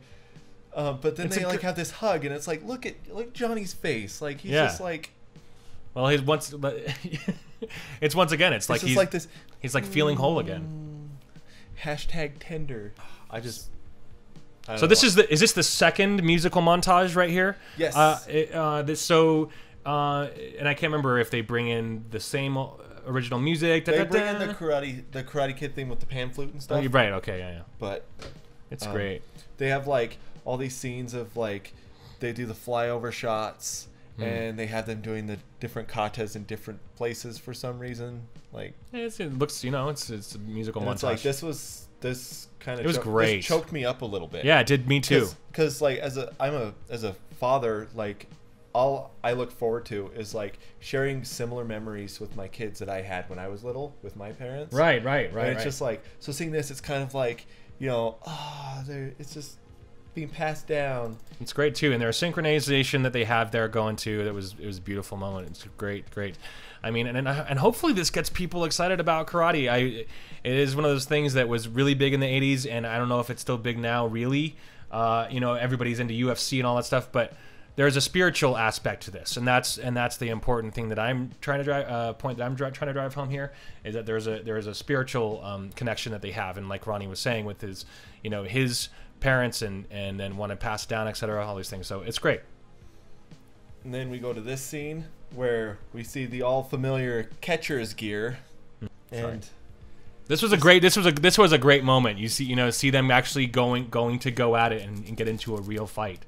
but then they like have this hug, and it's like, look Johnny's face. Like he's just like. Well, it's once again. It's like he's like feeling whole again. #tender. So this is this the second musical montage right here? Yes. And I can't remember if they bring in the same original music. They bring in the Karate Kid theme with the pan flute and stuff. Oh, you're right. Okay. Yeah. But it's great. They have like all these scenes of like they do the flyover shots, and they have them doing the different katas in different places for some reason. Like it looks, it's a musical montage. It's like this kind of it was great. This choked me up a little bit. Yeah, it did me too. Because like as a father, like all I look forward to is like sharing similar memories with my kids that I had when I was little with my parents. Right. And it's just like, so seeing this, it's kind of like, it's just being passed down. It's great too, and there's synchronization that they have there going to. It was a beautiful moment. It's great. I mean, and hopefully this gets people excited about karate. It is one of those things that was really big in the 80s, and I don't know if it's still big now, really. Everybody's into UFC and all that stuff, but there's a spiritual aspect to this, and that's the important thing that I'm trying to drive trying to drive home here, is that there is a spiritual connection that they have, and like Ronnie was saying with his his parents and then want to pass down, etc., all these things. So it's great. And then we go to this scene where we see the all familiar catcher's gear, and this was a great moment. You see them actually going to go at it and get into a real fight,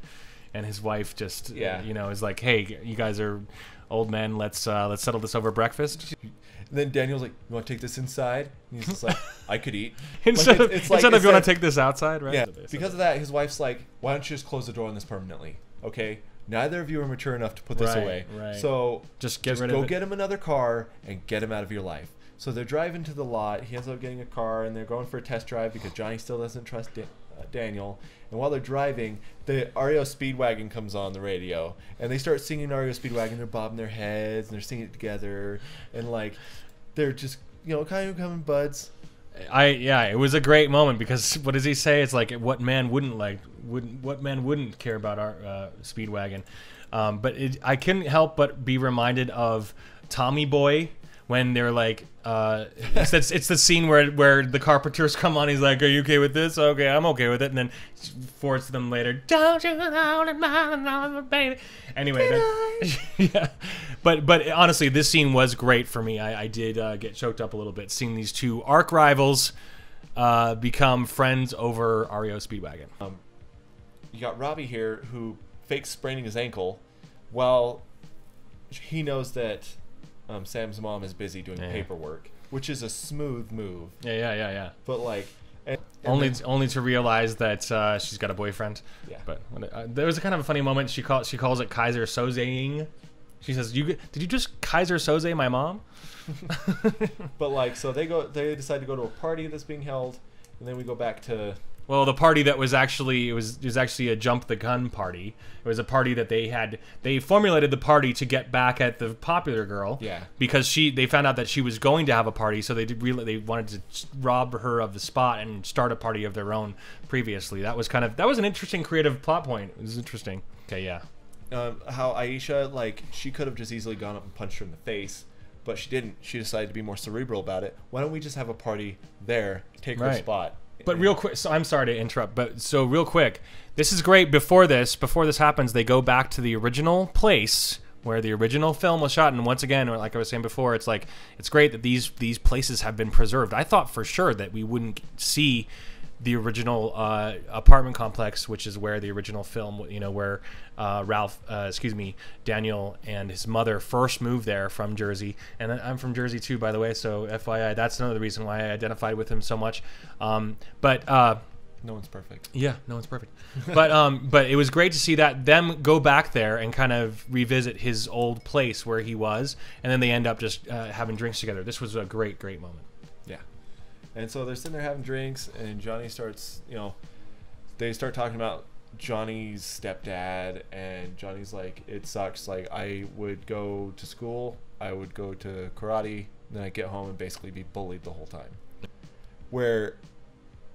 and his wife just is like, "Hey, you guys are old men. Let's settle this over breakfast." And then Daniel's like, "You want to take this inside?" And he's just like, "I could eat." instead of you want to take this outside, right? Yeah. Because of that, his wife's like, "Why don't you just close the door on this permanently? Okay. Neither of you are mature enough to put this away. Right. So just go get him another car and get him out of your life." So they're driving to the lot. He ends up getting a car, and they're going for a test drive because Johnny still doesn't trust Daniel. And while they're driving, the REO Speedwagon comes on the radio, and they start singing REO Speedwagon. They're bobbing their heads, and they're singing it together, and like they're just kind of coming buds. It was a great moment because what does he say? It's like what man wouldn't care about our Speedwagon, but I couldn't help but be reminded of Tommy Boy when they're like, it's the scene where the Carpenters come on. He's like, "Are you okay with this?" "Okay, I'm okay with it." And then forwards to them later, "Don't you know, baby." Anyway, yeah. But honestly, this scene was great for me. I did get choked up a little bit seeing these two arch rivals become friends over REO Speedwagon. You got Robbie here who fakes spraining his ankle while he knows that Sam's mom is busy doing paperwork, which is a smooth move. Yeah. But like, only to realize that she's got a boyfriend. Yeah. But there was a kind of a funny moment. She calls it Kaiser Sozeing. She says, did you just Kaiser Soze my mom?" But like, so they decide to go to a party that's being held, and then we go back to. Well, the party that was actually it was actually a jump the gun party. It was a party that they formulated the party to get back at the popular girl. Yeah. Because they found out that she was going to have a party, so they wanted to rob her of the spot and start a party of their own previously. That was an interesting creative plot point. It was interesting. Okay, yeah. How Aisha, like, she could have just easily gone up and punched her in the face, but she didn't. She decided to be more cerebral about it. Why don't we just have a party there, take her spot? But real quick, so I'm sorry to interrupt, but so real quick, this is great. Before this happens, they go back to the original place where the original film was shot, and once again, like I was saying before, it's like it's great that these places have been preserved. I thought for sure that we wouldn't see the original apartment complex, which is where the original film, where Daniel and his mother first moved there from Jersey. And I'm from Jersey too, by the way, so FYI, that's another reason why I identified with him so much. But no one's perfect. Yeah, no one's perfect. But it was great to see them go back there and kind of revisit his old place where he was, and then they end up just having drinks together. This was a great moment. Yeah. And so they're sitting there having drinks, and Johnny starts, they start talking about Johnny's stepdad, and Johnny's like, it sucks. Like, I would go to school, I would go to karate, then I'd get home and basically be bullied the whole time. Where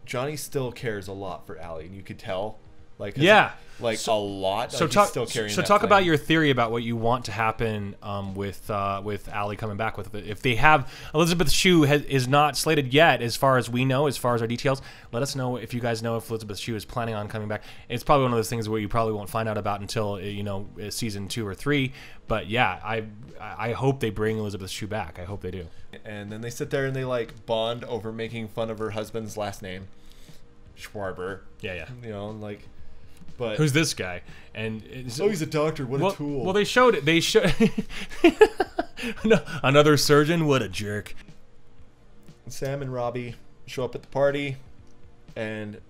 Johnny still cares a lot for Allie, and you could tell. Like, a lot. So talk about your theory about what you want to happen with Allie coming back with it. If they have Elizabeth Shue is not slated yet, as far as we know, as far as our details. Let us know if you guys know if Elizabeth Shue is planning on coming back. It's probably one of those things where you probably won't find out about until season 2 or 3. But yeah, I hope they bring Elizabeth Shue back. I hope they do. And then they sit there and they like bond over making fun of her husband's last name, Schwarber. Yeah. Like. But who's this guy? And he's a doctor. What a tool. Well, they showed another surgeon. What a jerk. Sam and Robbie show up at the party, and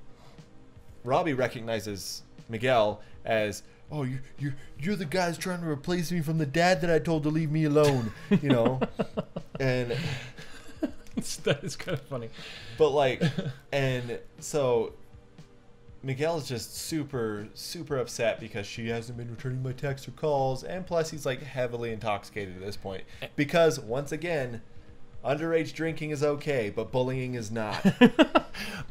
Robbie recognizes Miguel as, "Oh, you're the guy that's trying to replace me from the dad that I told to leave me alone." And that is kind of funny. But like, and so Miguel is just super, super upset because she hasn't been returning my texts or calls, and plus he's like heavily intoxicated at this point because once again, underage drinking is okay, but bullying is not.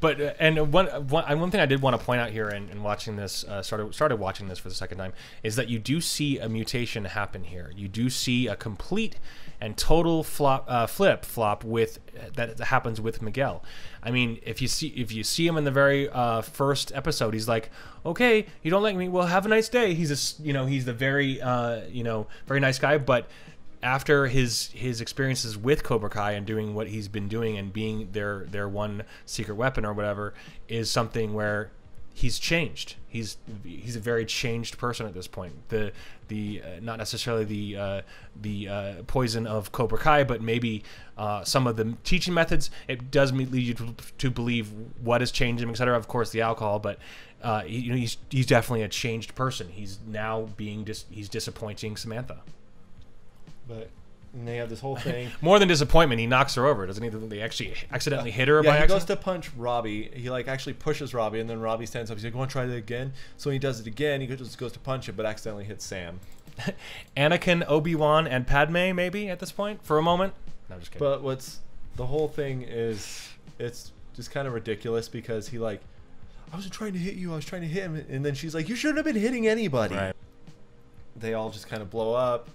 But and one thing I did want to point out here in watching this, started watching this for the second time, is that you do see a mutation happen here. You do see a complete and total flip flop with that happens with Miguel. I mean, if you see him in the very first episode, he's like, "Okay, you don't like me? Well, have a nice day." He's he's the very very nice guy, but after his experiences with Cobra Kai and doing what he's been doing and being their one secret weapon or whatever, is something where he's changed. He's a very changed person at this point. The not necessarily the poison of Cobra Kai, but maybe some of the teaching methods. It does lead you to believe what has changed him, etc. Of course, the alcohol, but he's definitely a changed person. He's now he's disappointing Samantha. But they have this whole thing. More than disappointment, he knocks her over, doesn't he? They actually accidentally hit her by he accident. goes to punch Robbie. He like actually pushes Robbie, and then Robbie stands up. He's like, "Want to try that again?" So he does it again. He just goes to punch it, but accidentally hits Sam. Anakin, Obi-Wan, and Padme maybe at this point for a moment. No, I'm just kidding. But the whole thing is, it's just kind of ridiculous because he like, "I wasn't trying to hit you. I was trying to hit him," and then she's like, "You shouldn't have been hitting anybody." Right. They all just kind of blow up.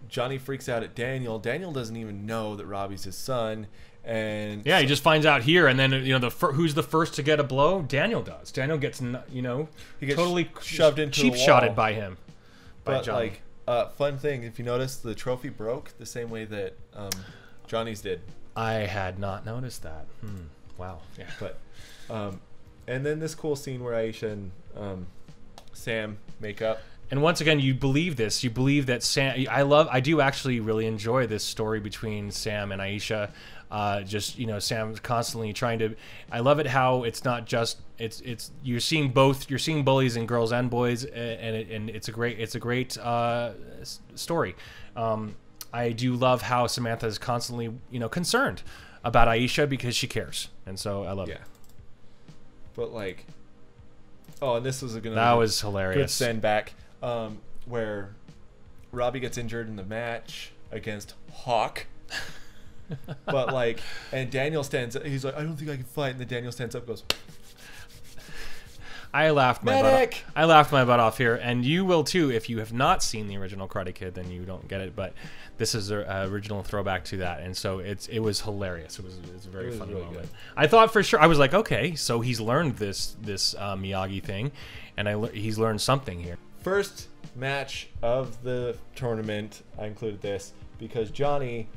Johnny freaks out at Daniel. Daniel doesn't even know that Robbie's his son, and he just finds out here, and then who's the first to get a blow? Daniel does. Daniel gets he gets totally shoved into cheap the wall. shotted by him. But Johnny. Like Fun thing, if you notice, the trophy broke the same way that Johnny's did. I had not noticed that. Wow. Yeah. But, and then this cool scene where Aisha and Sam make up. And once again, you believe this. You believe that Sam. I do actually really enjoy this story between Sam and Aisha. Just, you know, Sam's constantly trying to. I love it how it's not just it's you're seeing both. You're seeing bullies and girls and boys, and it's a great story. I do love how Samantha is constantly, you know, concerned about Aisha because she cares, and so I love it. But like, oh, and this was that was hilarious. Good send back. Where Robbie gets injured in the match against Hawk. But like, and Daniel stands up, he's like, I don't think I can fight, and then Daniel stands up and goes, I laughed my butt off here, and you will too if you have not seen the original Karate Kid. Then you don't get it, but this is an original throwback to that, and so it was hilarious. It was a very funny really moment. good. I thought for sure, I was like, okay, so he's learned this Miyagi thing, and he's learned something here. First match of the tournament, I included this because Johnny,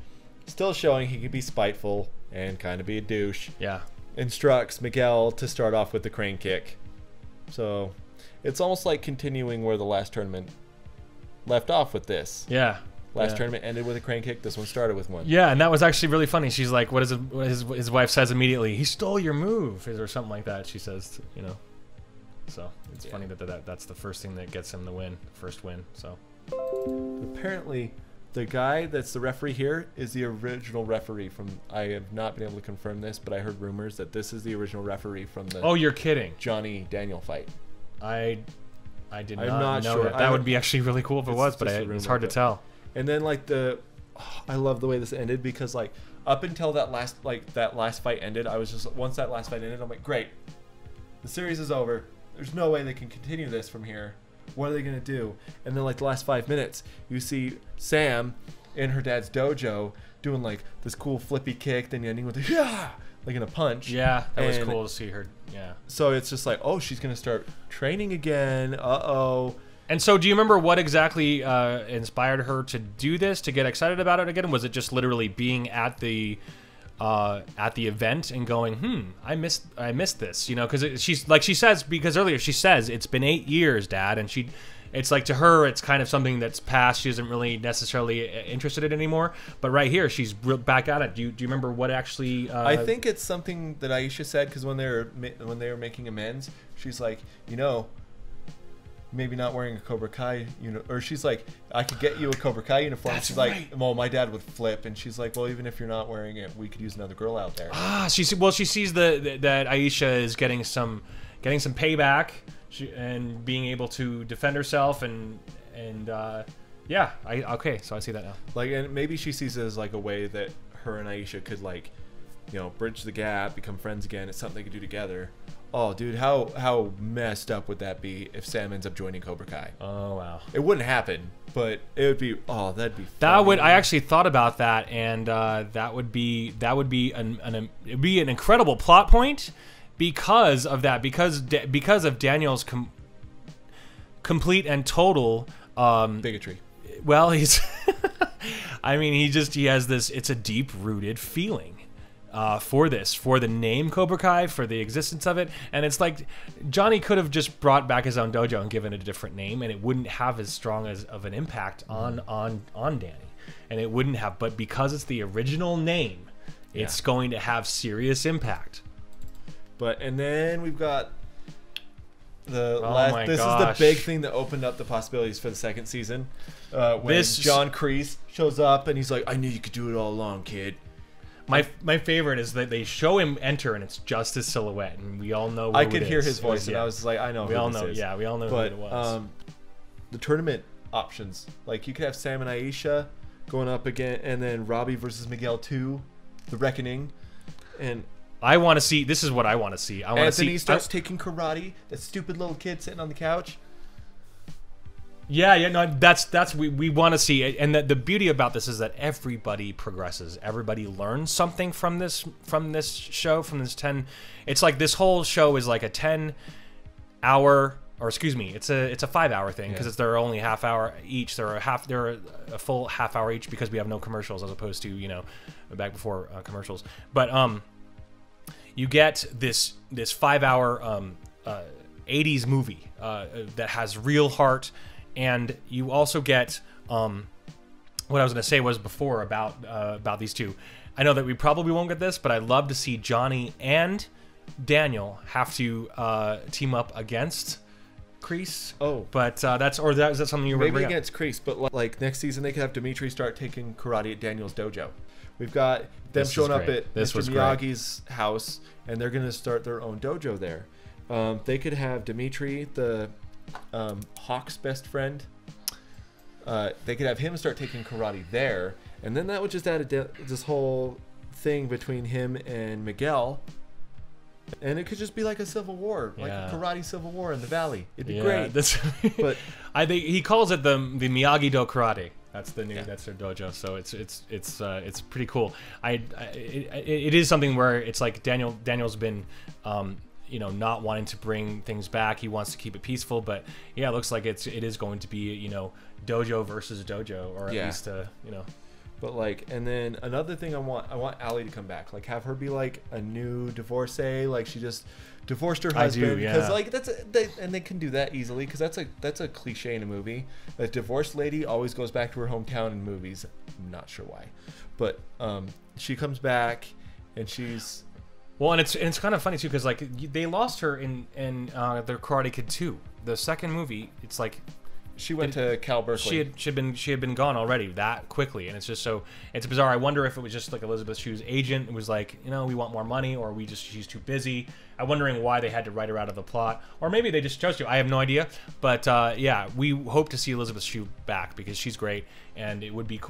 still showing he could be spiteful and kind of be a douche. Yeah. Instructs Miguel to start off with the crane kick. So it's almost like continuing where the last tournament left off with this. Yeah. Last tournament ended with a crane kick. This one started with one. Yeah, and that was actually really funny. She's like, what is it? His wife says immediately, he stole your move, or something like that. She says, you know. So it's funny that that's the first thing that gets him the win, first win. So apparently, the guy that's the referee here is the original referee from. I have not been able to confirm this, but I heard rumors that this is the original referee from the. Oh, you're kidding! Johnny Daniel fight. I did I'm not know sure. that. That would be actually really cool if it was, but it's hard to tell. And then like I love the way this ended because like up until that last fight ended, I was just once that last fight ended, I'm like, great, the series is over. There's no way they can continue this from here. What are they gonna do? And then like the last 5 minutes, you see Sam in her dad's dojo doing like this cool flippy kick, then ending with a like in a punch. Yeah, that was cool to see her. Yeah. So it's just like, oh, she's gonna start training again. Uh-oh. And so, do you remember what exactly inspired her to do this? To get excited about it again? Was it just literally being at the event and going, I missed this, you know, because she's like she says, because earlier she says it's been 8 years, Dad, and it's like to her it's kind of something that's passed. She isn't really necessarily interested in it anymore. But right here she's back at it. Do you remember what actually? I think it's something that Aisha said because when they were making amends, she's like, you know, maybe not wearing a Cobra Kai or she's like, I could get you a Cobra Kai uniform. That's she's right. like, well, my dad would flip, and she's like, well, even if you're not wearing it, we could use another girl out there. She sees that Aisha is getting some payback and being able to defend herself and okay, so I see that now. Like, and maybe she sees it as like a way that her and Aisha could like, you know, bridge the gap, become friends again. It's something they could do together. Oh, dude, how messed up would that be if Sam ends up joining Cobra Kai? Oh, wow. It wouldn't happen, but it would be. Oh, that'd be. Funny. I actually thought about that, and that would be it'd be an incredible plot point because of that, because of Daniel's complete and total bigotry. Well, he's. I mean, he has this. It's a deep-rooted feeling. For the name Cobra Kai, for the existence of it, and it's like Johnny could have just brought back his own dojo and given it a different name, and it wouldn't have as strong of an impact on Danny, and it wouldn't have. But because it's the original name, it's going to have serious impact. And then we've got the last. This is the big thing that opened up the possibilities for the second season. When John Kreese shows up and he's like, "I knew you could do it all along, kid." My favorite is that they show him enter and it's just his silhouette, and we all know. I could hear his voice, and I was like, I know. We all know. Yeah, we all know who it was. The tournament options, like you could have Sam and Aisha going up again, and then Robbie versus Miguel 2, The Reckoning, and I want to see. This is what I want to see. I want to see. Anthony starts taking karate. That stupid little kid sitting on the couch. Yeah, no, that's we want to see it, and the beauty about this is that everybody progresses, everybody learns something from this show, from this 10. It's like this whole show is like a 10-hour or excuse me, it's a 5-hour thing because they're only half hour each. They're a full half hour each because we have no commercials as opposed to, you know, back before commercials. But you get this 5-hour 80s movie that has real heart, and you also get what I was going to say was before about these two. I know that we probably won't get this, but I'd love to see Johnny and Daniel have to team up against Kreese. Oh, but is that something you were maybe against Kreese? But like next season, they could have Dimitri start taking karate at Daniel's dojo. We've got them showing up at Mr. Miyagi's house, and they're going to start their own dojo there. They could have Dimitri, the Hawk's best friend. They could have him start taking karate there, and then that would just add this whole thing between him and Miguel. And it could just be like a civil war, like a karate civil war in the valley. It'd be great. But I think he calls it the Miyagi-Do karate. That's the new. That's their dojo. So it's pretty cool. It is something where it's like Daniel's been, you know, not wanting to bring things back. He wants to keep it peaceful. But yeah, it looks like it is going to be, you know, dojo versus dojo, or at least you know. But like, and then another thing I want Allie to come back, like have her be like a new divorcee, like she just divorced her husband. Because like they can do that easily, because that's a cliche in a movie. A divorced lady always goes back to her hometown in movies. I'm not sure why, but she comes back, and she's well, and it's kind of funny too, because like they lost her in their Karate Kid 2, the second movie. It's like. She went to Cal Berkeley. She had been gone already that quickly, and it's just so it's bizarre. I wonder if it was just like Elizabeth Shue's agent. It was like, you know, we want more money, or she's too busy. I'm wondering why they had to write her out of the plot, or maybe they just chose to. I have no idea, but yeah, we hope to see Elizabeth Shue back because she's great, and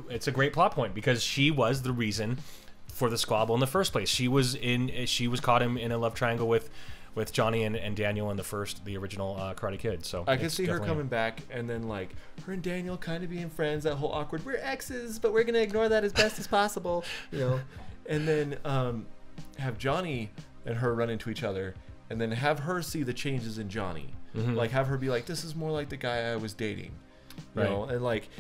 it's a great plot point because she was the reason for the squabble in the first place. She was caught in a love triangle with Johnny and Daniel in the original Karate Kid. So I could see her coming back, and then like her and Daniel kind of being friends. That whole awkward, we're exes, but we're gonna ignore that as best as possible, you know. And then have Johnny and her run into each other, and then have her see the changes in Johnny. Like have her be like, this is more like the guy I was dating. You know, and like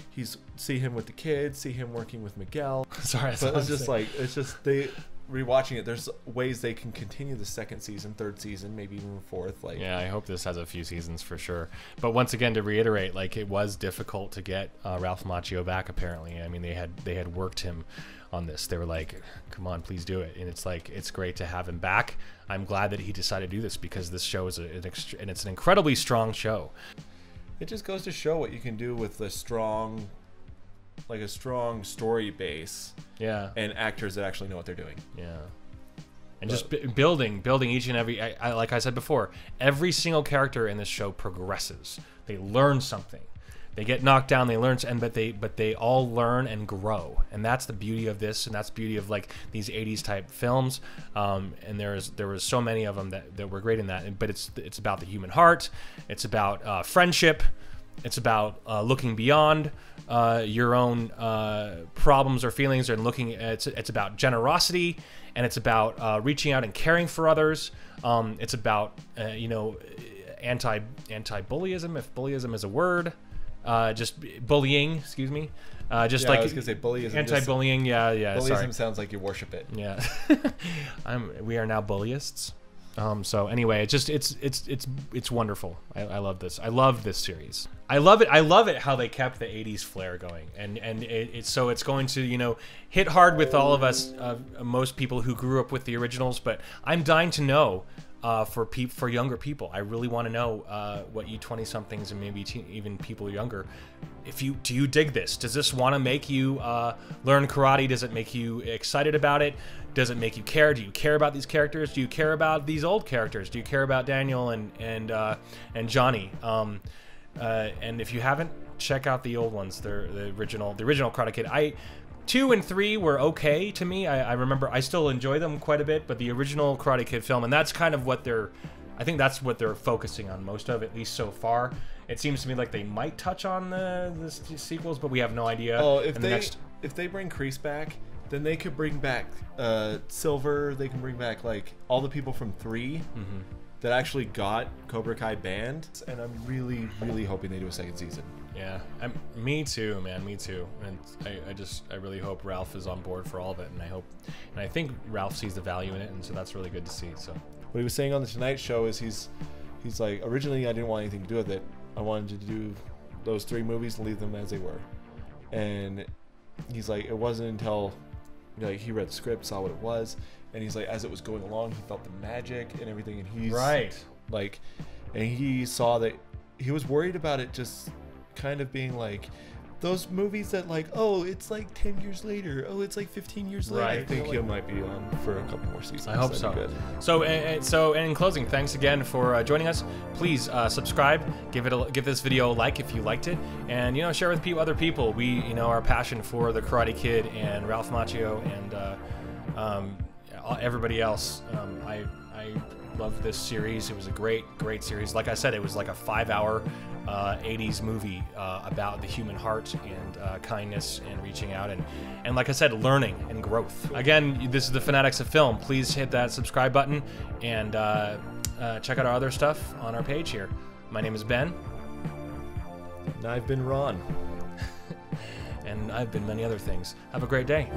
see him with the kids, see him working with Miguel. Sorry, but it's just they. Rewatching it, there's ways they can continue the second season, third season, maybe even fourth. Like, yeah, I hope this has a few seasons for sure. But once again, to reiterate, like it was difficult to get Ralph Macchio back. Apparently, I mean they had worked him on this. They were like, "Come on, please do it." And it's like it's great to have him back. I'm glad that he decided to do this because this show is it's an incredibly strong show. It just goes to show what you can do with a strong story base, and actors that actually know what they're doing, and just building each and every. Like I said before, every single character in this show progresses. They learn something. They get knocked down. They learn, but they all learn and grow, and that's the beauty of this, and that's the beauty of like these '80s type films. And there was so many of them that were great in that. But it's about the human heart. It's about friendship. It's about looking beyond your own problems or feelings, and it's about generosity, and it's about reaching out and caring for others. It's about you know, anti-bullyism, if bullyism is a word. Just bullying, excuse me. Just like I was gonna say bullyism. Anti-bullying, yeah. Bullyism sounds like you worship it. Yeah, we are now bullyists. So anyway, it's wonderful. I love this. I love this series. I love it how they kept the 80s flair going, and it's going to, you know, hit hard with all of us, most people who grew up with the originals. But I'm dying to know for younger people. I really want to know what you 20-somethings and maybe even people younger, do you dig this? Does this want to make you learn karate? Does it make you excited about it? Does it make you care? Do you care about these characters? Do you care about these old characters? Do you care about Daniel and Johnny? And if you haven't, check out the old ones. They're the original Karate Kid. 2 and 3 were okay to me. I remember I still enjoy them quite a bit, but the original Karate Kid film, and that's kind of what I think that's what they're focusing on most of, at least so far. It seems to me like they might touch on the sequels, but we have no idea. Oh, if they bring Kreese back, then they could bring back Silver. They can bring back like all the people from 3. that actually got Cobra Kai banned, and I'm really, really hoping they do a second season. Yeah, me too, man. Me too. And I really hope Ralph is on board for all of it, and I think Ralph sees the value in it, and so that's really good to see. So what he was saying on the Tonight Show is he's like, originally I didn't want anything to do with it. I wanted to do those 3 movies and leave them as they were. And he's like, it wasn't until he read the script, saw what it was, and he's like, as it was going along, he felt the magic and everything, and he's like, and he saw that he was worried about it just kind of being like those movies that like, oh, it's like 10 years later, oh, it's like 15 years later. I think he might be on for a couple more seasons. I hope so. Good. So in closing, thanks again for joining us. Please subscribe, give this video a like if you liked it, and share with other people. We our passion for the Karate Kid and Ralph Macchio and everybody else. I love this series. It was a great series. Like I said, it was like a 5-hour 80s movie about the human heart and kindness and reaching out and like I said, learning and growth. Again, this is the Fanatics of Film. Please hit that subscribe button and check out our other stuff on our page here. My name is Ben. And I've been Ron. And I've been many other things. Have a great day.